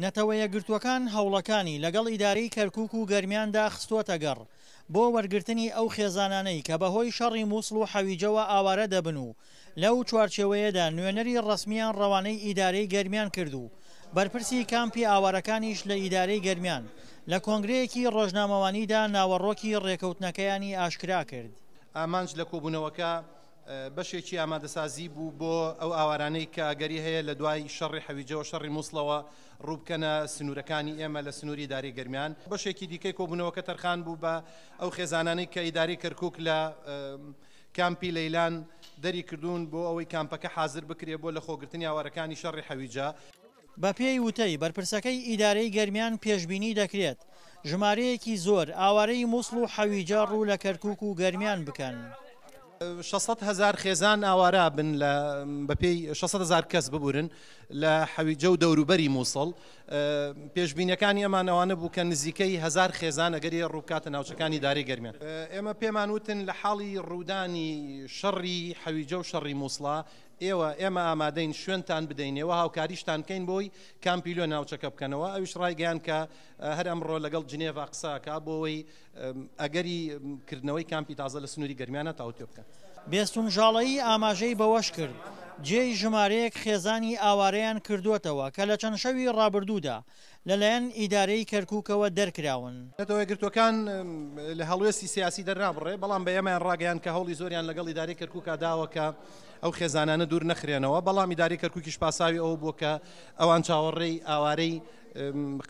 نەتەوە یەکگرتووەکان هەوڵەکانی لەگەڵ ئیدارەی کەرکووک و گەرمیاندا خستووەتە گەڕ بۆ وەرگرتنی ئەو خێزانانەی کە بەهۆی شەڕی مووسڵ و حەویجەوە ئاوارە دەبن و لەو چوارچێوەیەدا نوێنەری ڕسمیان ڕەوانەی ئیدارەی گەرمیان کردو بەرپرسی کامپی ئاوارەکانیش لە ئیدارەی گەرمیان لە کۆنگرەیەکی ڕۆژنامەوانیدا ناوەڕۆکی ڕێکەوتنەکەیانی ئاشکرا کرد. ئامانج لە کۆبوونەوەکە بەشێکی ئامادەسازی بوو بۆ ئەو ئاوارانەی کە ئەگەری هەیە لە دوای شەڕی حەویجەوە شەڕی مووسڵەوە ڕووبکەنە سنوورەکانی ئێمە لە سنووری ئیدارەی گەرمیان. بەشێکی دیکەی کۆبوونەوەکە تەرخان بوو بە ئەو خێزانانەی کە ئیدارەی کەرکووک لە کامپی لەیلان دەری کردوون بۆ ئەوەی کامپەکە حازر بکرێ بۆ لە خۆگرتنی ئاوارەکانی شەڕی حەویجە. بە پێی وتەی بەرپرسەکەی ئیدارەی گەرمیان پێشبینی دەکرێت ژمارەیەکی زۆر ئاوارەی مووسڵ و حەویجە ڕوو لە کەرکووک و گەرمیان بکەن. 600,000 خێزان ئاوارە بن بەپێی 600,000 کەس ببورن لە حەویجە و دەوروبەری مووسڵ. پێشبینیەکانی ئەمان ئەوانە بوو کە نزیکەی 1000 خێزان ئەگەری ڕووکاتە ناوچەکانی دارەی گەرمیان. ئێمە پێمان وتن لە حاڵی ڕوودانی شەڕی حەویجە و شەڕی مووسڵە ئێمە ئامادەین شوێنتان بدەینەوە هاوکاریشتان بکەین بۆی کامپیلۆ ناوچەکە بکەنەوە. ئەویش ڕایگەیان کە هەر ئەمڕۆ لەگەڵ جنێڤا قساکە بۆەوەی ئەگەری کردنەوەی کامپی تازە لە سنووری گەرمیانە تاوتێ بکەن. بێستونژاڵەیی ئاماژەی بەوەش کرد جێی ژمارەیەک خێزانی ئاوارەیان کردووەتەوە کە لە چەند شەوی ڕابردوودا لەلایەن ئیدارەی کەرکووکەوە دەرکراون. نەتەوە یەکگرتووەکان لە هەڵوێستی سیاسی دەرنابڕێ بەڵام بە ئێمەیان ڕاگەیان کە هەوڵی زۆریان لەگەڵ ئیدارەی کەرکووکە داوە کە ئەو خێزانانە دوور نەخرێنەوە. بەڵام ئیدارەی کەرکووکیش پاساوی ئەوە بووە کە ئەوان چاوەڕێی ئاوارەی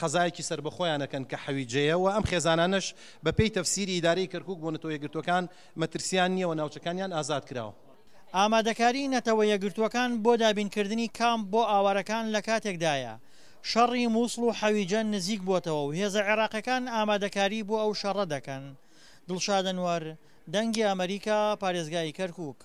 قەزایەکی سەر بەخۆیانەکەن کە حەویجەیەوە ئەم خێزانانش بە پێی تەفسیری ئیدارەی کەرکووک بۆ نەتەوە یەکگرتووەکان مەترسیان نییەوە ناوچەکانیان ئازاد کراوە. ئامادەکاری نەتەوە یەکگرتووەکان بۆ دابینکردنی کامپ بۆ ئاوارەکان لە کاتێکدایە شەڕی مووسڵ و حەویجە نزیک بووەتەوە و هێزە عێراقیەکان ئامادەکاری بۆ ئەو شەڕە دەکەن. دڵشاد ئەنوەر، دەنگی ئەمریکا، پارێزگای کەرکووک.